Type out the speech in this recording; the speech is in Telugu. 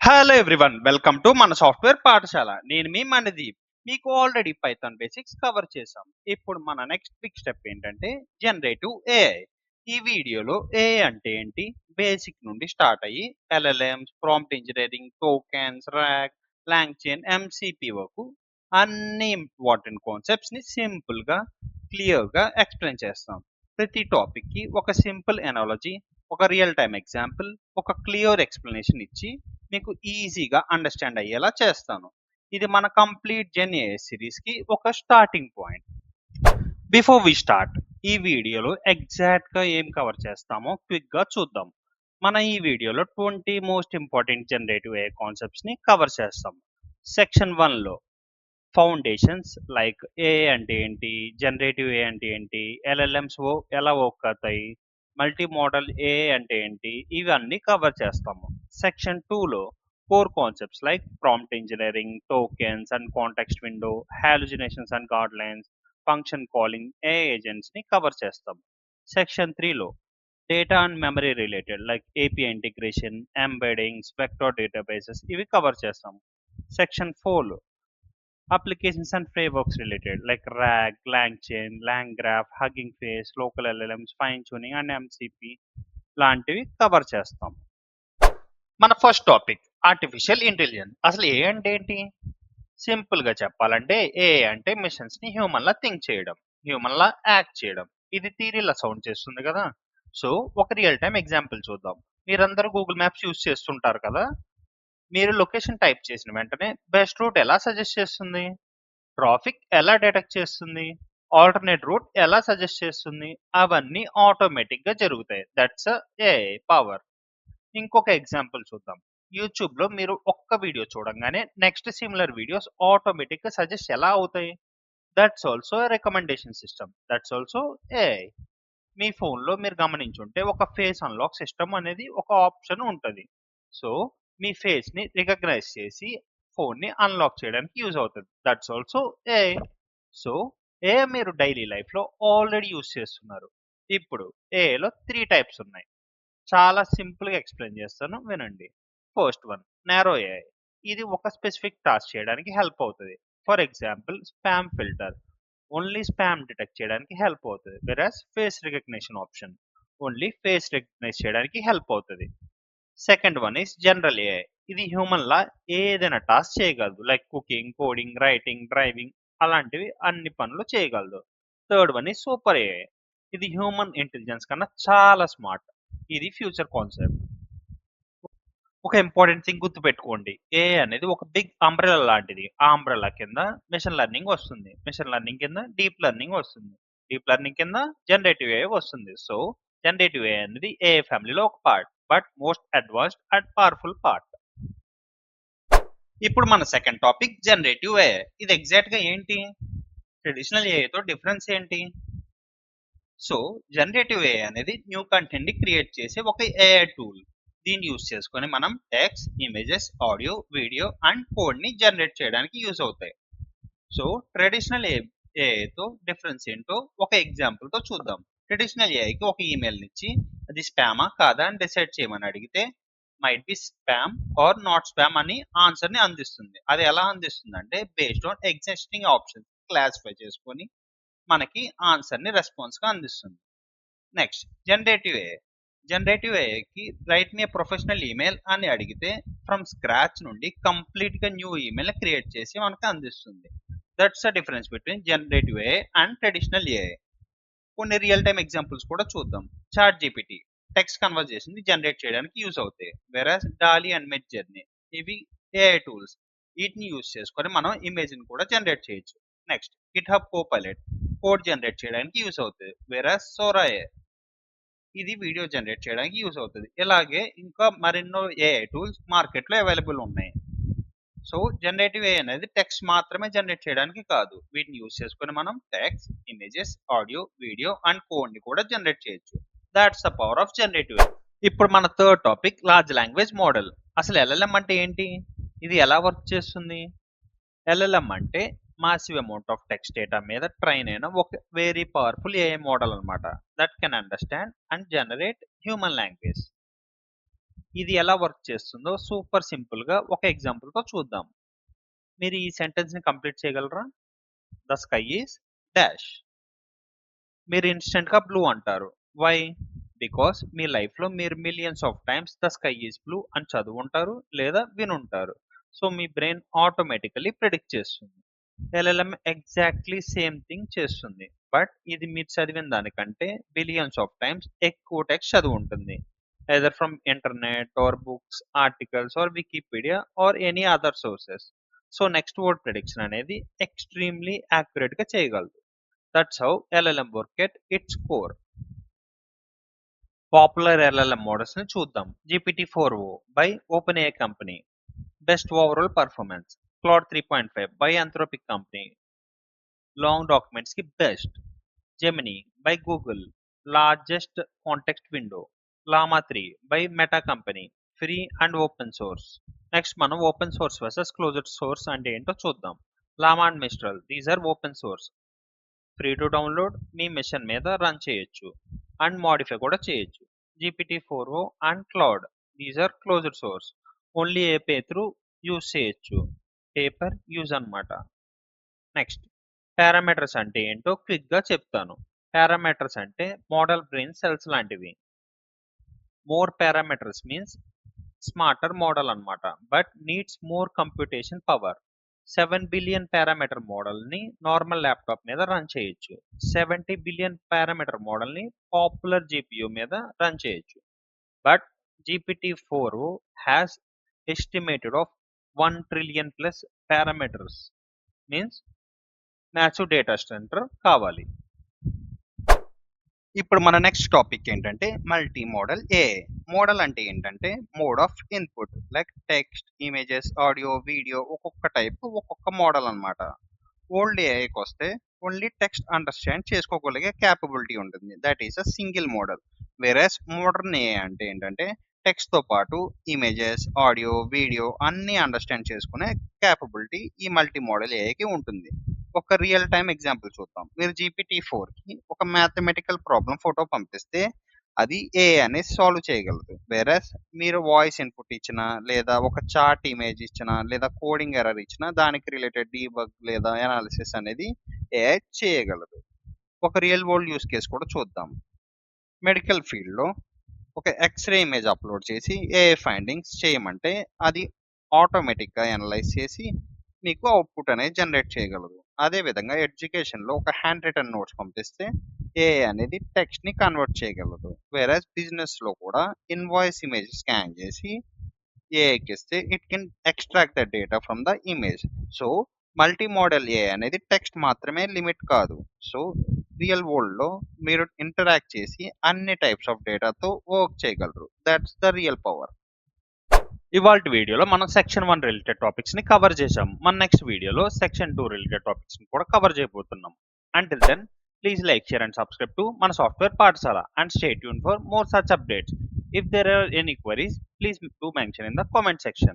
హలో ఎవ్రీవన్, వెల్కమ్ టు మన సాఫ్ట్వేర్ పాఠశాల. నేను మీ మనదీప్. మీకు ఆల్రెడీ పైథాన్ బేసిక్స్ కవర్ చేసాం. ఇప్పుడు మన నెక్స్ట్ బిగ్ స్టెప్ ఏంటంటే జనరేటివ్ ఏఐ. ఈ వీడియోలో ఏఐ అంటే ఏంటి, బేసిక్ నుండి స్టార్ట్ అయ్యి LLMs, prompt engineering, tokens, RAG, LangChain, MCP వరకు అన్ని ఇంపార్టెంట్ కాన్సెప్ట్స్ ని సింపుల్ గా క్లియర్ గా ఎక్స్ప్లెయిన్ చేస్తాం. ప్రతి టాపిక్ కి ఒక సింపుల్ ఎనాలజీ, ఒక రియల్ టైమ్ ఎగ్జాంపుల్, ఒక క్లియర్ ఎక్స్ప్లెనేషన్ ఇచ్చి మీకు ఈజీగా అండర్స్టాండ్ అయ్యేలా చేస్తాను. ఇది మన కంప్లీట్ జర్నీ సిరీస్ కి ఒక starting point. Before we start, ఈ వీడియోలో ఎగ్జాక్ట్ గా ఏం కవర్ చేస్తామో క్విక్ గా చూద్దాం. మన ఈ వీడియోలో 20 మోస్ట్ ఇంపార్టెంట్ జనరేటివ్ ఏ కాన్సెప్ట్స్ ని కవర్ చేస్తాం. సెక్షన్ 1 లో ఫౌండేషన్స్ లైక్ ఏ అంటే ఏంటి, జనరేటివ్ ఏ అంటే ఏంటి, ఎల్ఎల్ఎంస్ ఎలా వర్క్ అవుతాయి, మల్టీ మోడల్ ఏ అంటే ఏంటి, ఇవన్నీ కవర్ చేస్తాము. సెక్షన్ 2లో core concepts like prompt engineering, tokens and context window, hallucinations and guardrails, function calling, a agents ని కవర్ చేస్తాం. సెక్షన్ 3లో data and memory related like API integration, embeddings, vector databases ఇవి కవర్ చేస్తాం. సెక్షన్ 4లో applications and frameworks related like RAG, LangChain, LangGraph, Hugging Face, local LLMs, fine tuning and MCP లాంటివి కవర్ చేస్తాం. మన ఫస్ట్ టాపిక్ ఆర్టిఫిషియల్ ఇంటెలిజెన్స్. అసలు ఏ అంటే ఏంటి? సింపుల్ గా చెప్పాలంటే ఏ అంటే మిషన్స్ ని హ్యూమన్ లా థింక్ చేయడం, హ్యూమన్ లా యాక్ట్ చేయడం. ఇది థియరీలా సౌండ్ చేస్తుంది కదా. సో ఒక రియల్ టైమ్ ఎగ్జాంపుల్ చూద్దాం. మీరందరూ గూగుల్ మ్యాప్స్ యూజ్ చేస్తుంటారు కదా. మీరు లొకేషన్ టైప్ చేసిన వెంటనే బెస్ట్ రూట్ ఎలా సజెస్ట్ చేస్తుంది, ట్రాఫిక్ ఎలా డిటెక్ట్ చేస్తుంది, ఆల్టర్నేట్ రూట్ ఎలా సజెస్ట్ చేస్తుంది, అవన్నీ ఆటోమేటిక్ గా జరుగుతాయి. That's AI power. ఇంకొక ఎగ్జాంపుల్ చూద్దాం. యూట్యూబ్ లో మీరు ఒక్క వీడియో చూడంగానే నెక్స్ట్ సిమిలర్ వీడియోస్ ఆటోమేటిక్ గా సజెస్ట్ ఎలా అవుతాయి. That's also recommendation system. That's also AI. Me phone లో మీరు గమనించుంటే ఒక ఫేస్ అన్లాక్ సిస్టమ్ అనేది ఒక ఆప్షన్ ఉంటుంది. సో మీ ఫేస్ ని రికగ్నైజ్ చేసి ఫోన్ ని అన్లాక్ చేయడానికి యూజ్ అవుతుంది. That's also a. సో ఏ మీరు డైలీ లైఫ్ లో ఆల్రెడీ యూజ్ చేస్తున్నారు. ఇప్పుడు ఏలో 3 టైప్స్ ఉన్నాయి. చాలా సింపుల్ గా ఎక్స్ప్లెయిన్ చేస్తాను, వినండి. First one narrow AI. ఇది ఒక స్పెసిఫిక్ టాస్క్ చేయడానికి హెల్ప్ అవుతుంది. For example spam filter, only spam detect చేయడానికి హెల్ప్ అవుతుంది. Versus face recognition option only face recognise చేయడానికి హెల్ప్ అవుతుంది. Second one is general AI. ఇది హ్యూమన్ లా ఏదైనా టాస్క్ చేయగలదు, like cooking, coding, writing, driving అలాంటివి అన్ని పనులు చేయగలదు. Third one is super AI. ఇది హ్యూమన్ ఇంటెలిజెన్స్ కన్నా చాలా స్మార్ట్. ఇది ఫ్యూచర్ కాన్సెప్ట్. ఒక ఇంపార్టెంట్ థింగ్ గుర్తుపెట్టుకోండి, ఏఐ అనేది ఒక బిగ్ అంబ్రెలా లాంటిది. ఆ అంబ్రెలా కింద మిషన్ లెర్నింగ్ వస్తుంది, మిషన్ లెర్నింగ్ కింద డీప్ లెర్నింగ్ వస్తుంది, డీప్ లెర్నింగ్ కింద జనరేటివ్ ఏఐ వస్తుంది. సో జనరేటివ్ ఏఐ అనేది ఏఐ ఫ్యామిలీలో ఒక part, but most advanced and powerful part. ఇప్పుడు మన సెకండ్ టాపిక్ జనరేటివ్ ఏఐ. ఇది ఎగ్జాక్ట్ గా ఏంటి, ట్రెడిషనల్ ఏఐతో డిఫరెన్స్ ఏంటి? సో జనరేటివ్ ఏఐ అనేది న్యూ కంటెంట్ ని క్రియేట్ చేసే ఒక ఏఐ టూల్. దీన్ని యూజ్ చేసుకొని మనం text, images, audio, video and code ని జనరేట్ చేయడానికి యూజ్ అవుతాయి. సో ట్రెడిషనల్ ఏఐతో డిఫరెన్స్ ఏంటో ఒక ఎగ్జాంపుల్ తో చూద్దాం. ట్రెడిషనల్ ఏఐకి ఒక ఈమెయిల్ ఇచ్చి అది స్పామా కాదా అని డిసైడ్ చేయమని అడిగితే might be spam or not spam అని ఆన్సర్ ని అందిస్తుంది. అది ఎలా అందిస్తుంది అంటే based on existing options classify చేసుకొని మనకి ఆన్సర్ ని రెస్పాన్స్ గా అందిస్తుంది. Next generative AI. జనరేటివ్ ఏఐకి రైట్ మీ ప్రొఫెషనల్ ఈమెయిల్ అని అడిగితే ఫ్రమ్ స్క్రాచ్ నుండి కంప్లీట్ గా న్యూ ఈమెయిల్ క్రియేట్ చేసి మనకు అందిస్తుంది. That's the difference between generative AI and traditional AI. కొన్ని రియల్ టైమ్ ఎగ్జాంపుల్స్ కూడా చూద్దాం. చాట్ జీపీటీ టెక్స్ట్ కన్వర్జేషన్ ని జనరేట్ చేయడానికి యూజ్ అవుతాయి. వెరాస్ డాలీ అండ్ మిడ్ జర్నీ ఇవి ఏఐ టూల్స్. వీటిని యూజ్ చేసుకొని మనం ఇమేజ్ ని కూడా జనరేట్ చేయొచ్చు. Next Git hub Copilot code generate చేయడానికి యూజ్ అవుతుంది. వెరాస్ సోరా ఏఐ ఇది వీడియో జనరేట్ చేయడానికి యూజ్ అవుతుంది. ఇలాగే ఇంకా మరెన్నో ఏఐ టూల్స్ మార్కెట్ లో అవైలబుల్ ఉన్నాయి. సో జనరేటివ్ ఏఐ అనేది టెక్స్ట్ మాత్రమే జనరేట్ చేయడానికి కాదు, వీటిని యూజ్ చేసుకొని మనం text, images, audio, video and code ని కూడా జనరేట్ చేయొచ్చు. That's the power of generative AI. ఇప్పుడు మన third topic large language model. అసలు ఎల్ఎల్ఎం అంటే ఏంటి, ఇది ఎలా వర్క్ చేస్తుంది? ఎల్ఎల్ఎం అంటే massive amount of text data మీద ట్రైన్ అయిన ఒక వెరీ పవర్ఫుల్ ఏఐ మోడల్ అనమాట. That can understand and generate human language. ఇది ఎలా వర్క్ చేస్తుందో సూపర్ సింపుల్ గా ఒక ఎగ్జాంపుల్ తో చూద్దాం. మీరు ఈ సెంటెన్స్ ని కంప్లీట్ చేయగలరా? The sky is dash. మీరు ఇన్స్టెంట్ గా బ్లూ అంటారు. వై? బికాస్ మీ లైఫ్ లో మీరు millions of times the sky is blue అని చదువుంటారు లేదా వినుంటారు. సో మీ బ్రెయిన్ ఆటోమేటికలీ ప్రిడిక్ట్ చేస్తుంది. ఎల్ఎల్ఎం ఎగ్జాక్ట్లీ సేమ్ థింగ్ చేస్తుంది. బట్ ఇది మీరు చదివిన దానికంటే బిలియన్స్ ఆఫ్ టైమ్స్ ఎక్కువ టెక్స్ట్ చదువు ఉంటుంది. either from internet or books, articles or Wikipedia or any other sources. So next word prediction అనేది ఎక్స్ట్రీమ్లీ యాక్యురేట్ గా చేయగలదు. That's how LLM work at its core. Popular LLM models ని చూద్దాం. GPT-4o by OpenAI company, best overall performance. Claude 3.5 by Anthropic company, long documents కి best. Gemini by Google, largest context window. Llama 3 by Meta company, free and open source. Next మనం open source versus closed source అంటే ఏంటో చూద్దాం. Llama and mistral, these are open source, free to download, మీ మిషన్ మీద రన్ చేయొచ్చు అండ్ మాడిఫై కూడా చేయొచ్చు. GPT-4o and Claude, these are closed source, only API through use చేయొచ్చు, పేపర్ యూజ్ అన్నమాట. నెక్స్ట్ పారామీటర్స్ అంటే ఏంటో క్విక్ గా చెప్తాను. పారామీటర్స్ అంటే మోడల్ బ్రెయిన్ సెల్స్ లాంటివి. More parameters means smarter model అన్నమాట, but needs more computation power. 7 billion parameter model ని నార్మల్ ల్యాప్టాప్ మీద రన్ చేయొచ్చు. 70 బిలియన్ పారామీటర్ మోడల్ ని పాపులర్ GPU మీద రన్ చేయొచ్చు. But GPT-4o has estimated of 1 trillion plus parameters, means massive data centre కావాలి. ఇప్పుడు మన నెక్స్ట్ టాపిక్ ఏంటంటే మల్టీ మోడల్ ఏఐ. మోడల్ అంటే ఏంటంటే mode of input, like text, images, audio, video, ఒక్కొక్క టైప్ ఒక్కొక్క మోడల్ అన్నమాట. ఓల్డ్ ఏఐకి వస్తే ఓన్లీ టెక్స్ట్ అండర్స్టాండ్ చేసుకోగలిగే క్యాపబిలిటీ ఉంటుంది, that is a single model. Whereas modern AI అంటే ఏంటంటే టెక్స్ట్ తో పాటు ఇమేజెస్, ఆడియో, వీడియో అన్ని అండర్స్టాండ్ చేసుకునే క్యాపబిలిటీ ఈ మల్టీ మోడల్ ఏఐకి ఉంటుంది. ఒక రియల్ టైమ్ ఎగ్జాంపుల్ చూద్దాం. మీరు GPT-4 కి ఒక మ్యాథమెటికల్ ప్రాబ్లం ఫోటో పంపిస్తే అది ఏఐ అనేది సాల్వ్ చేయగలదు. వేరస్ మీరు వాయిస్ ఇన్పుట్ ఇచ్చినా లేదా ఒక చార్ట్ ఇమేజ్ ఇచ్చినా లేదా కోడింగ్ ఎర్రర్ ఇచ్చినా దానికి రిలేటెడ్ డీబగ్ లేదా అనాలిసిస్ అనేది ఏఐ చేయగలదు. ఒక రియల్ వరల్డ్ యూస్ కేస్ కూడా చూద్దాం. మెడికల్ ఫీల్డ్లో ఒక ఎక్స్రే ఇమేజ్ అప్లోడ్ చేసి ఏఐ ఫైండింగ్స్ చేయమంటే అది ఆటోమేటిక్గా అనలైజ్ చేసి మీకు అవుట్పుట్ అనేది జనరేట్ చేయగలదు. అదేవిధంగా ఎడ్యుకేషన్లో ఒక హ్యాండ్ రిటన్ నోట్స్ పంపిస్తే ఏఐ అనేది టెక్స్ట్ని కన్వర్ట్ చేయగలదు. వేరేస్ బిజినెస్లో కూడా ఇన్వాయిస్ ఇమేజ్ స్కాన్ చేసి ఏఐకి ఇస్తే it can extract the data from the image. So multi modal AI అనేది టెక్స్ట్ మాత్రమే లిమిట్ కాదు. సో రియల్ వరల్డ్లో మీరు ఇంటరాక్ట్ చేసి అన్ని టైప్స్ ఆఫ్ డేటాతో వర్క్ చేయగలరు. That's the real power. ఇవాల్టి వీడియోలో మనం సెక్షన్ 1 రిలేటెడ్ టాపిక్స్ ని కవర్ చేసాం. మన నెక్స్ట్ వీడియోలో సెక్షన్ 2 రిలేటెడ్ టాపిక్స్ ని కూడా కవర్ చేయబోతున్నాం. Until then please like, share and subscribe to మన software Pathashala and stay tuned for more such updates. If there are any queries, please do mention in the comment section.